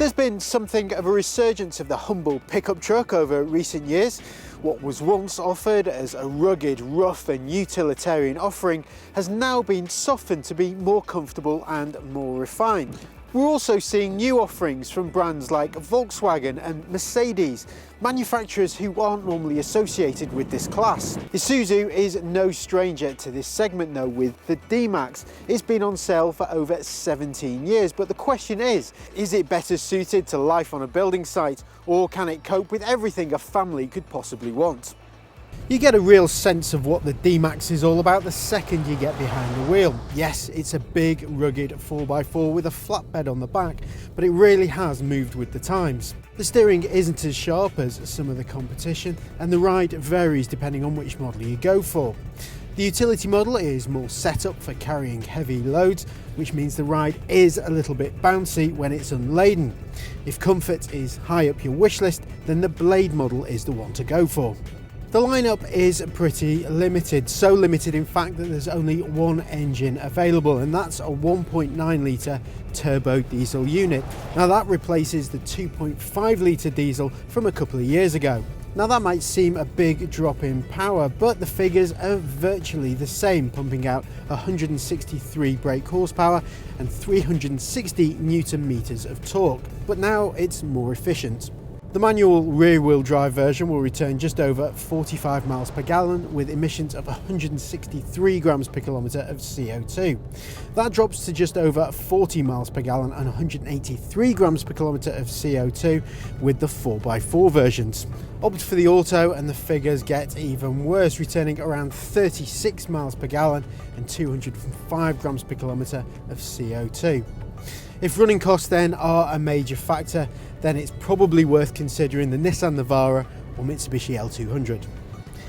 There's been something of a resurgence of the humble pickup truck over recent years. What was once offered as a rugged, rough and utilitarian offering has now been softened to be more comfortable and more refined. We're also seeing new offerings from brands like Volkswagen and Mercedes, manufacturers who aren't normally associated with this class. Isuzu is no stranger to this segment though with the D-Max. It's been on sale for over 17 years, but the question is it better suited to life on a building site, or can it cope with everything a family could possibly want? You get a real sense of what the D-Max is all about the second you get behind the wheel. Yes, it's a big, rugged 4x4 with a flatbed on the back, but it really has moved with the times. The steering isn't as sharp as some of the competition, and the ride varies depending on which model you go for. The utility model is more set up for carrying heavy loads, which means the ride is a little bit bouncy when it's unladen. If comfort is high up your wish list, then the Blade model is the one to go for. The lineup is pretty limited, so limited in fact that there's only one engine available, and that's a 1.9 litre turbo diesel unit. Now that replaces the 2.5 litre diesel from a couple of years ago. Now that might seem a big drop in power, but the figures are virtually the same, pumping out 163 brake horsepower and 360 newton meters of torque, but now it's more efficient. The manual rear-wheel drive version will return just over 45 miles per gallon with emissions of 163 grams per kilometre of CO2. That drops to just over 40 miles per gallon and 183 grams per kilometre of CO2 with the 4x4 versions. Opt for the auto and the figures get even worse, returning around 36 miles per gallon and 205 grams per kilometre of CO2. If running costs then are a major factor, then it's probably worth considering the Nissan Navara or Mitsubishi L200.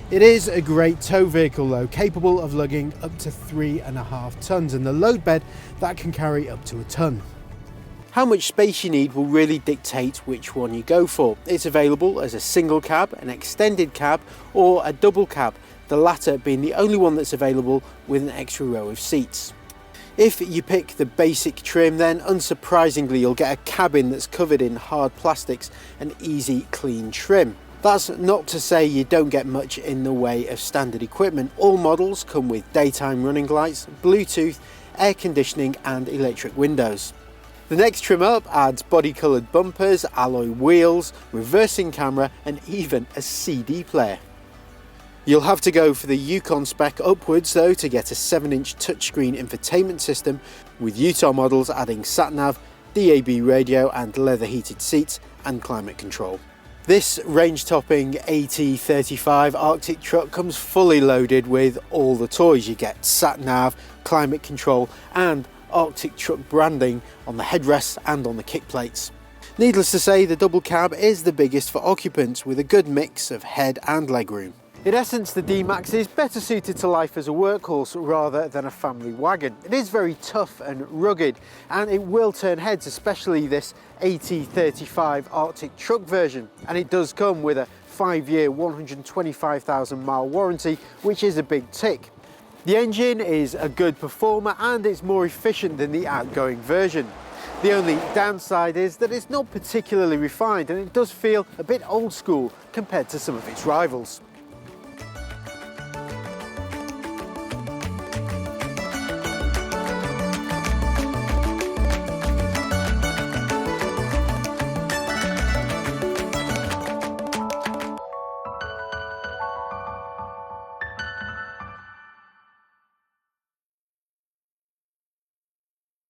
It is a great tow vehicle though, capable of lugging up to 3.5 tonnes, and the load bed that can carry up to a tonne. How much space you need will really dictate which one you go for. It's available as a single cab, an extended cab or a double cab, the latter being the only one that's available with an extra row of seats. If you pick the basic trim, then unsurprisingly you'll get a cabin that's covered in hard plastics and easy clean trim. That's not to say you don't get much in the way of standard equipment. All models come with daytime running lights, Bluetooth, air conditioning and electric windows. The next trim up adds body coloured bumpers, alloy wheels, reversing camera and even a CD player. You'll have to go for the Yukon spec upwards though to get a 7-inch touchscreen infotainment system, with Utah models adding sat-nav, DAB radio and leather heated seats and climate control. This range-topping AT35 Arctic truck comes fully loaded with all the toys. You get sat-nav, climate control and Arctic truck branding on the headrests and on the kick plates. Needless to say, the double cab is the biggest for occupants, with a good mix of head and legroom. In essence, the D-Max is better suited to life as a workhorse rather than a family wagon. It is very tough and rugged, and it will turn heads, especially this AT35 Arctic truck version. And it does come with a 5-year 125,000 mile warranty, which is a big tick. The engine is a good performer and it's more efficient than the outgoing version. The only downside is that it's not particularly refined and it does feel a bit old school compared to some of its rivals.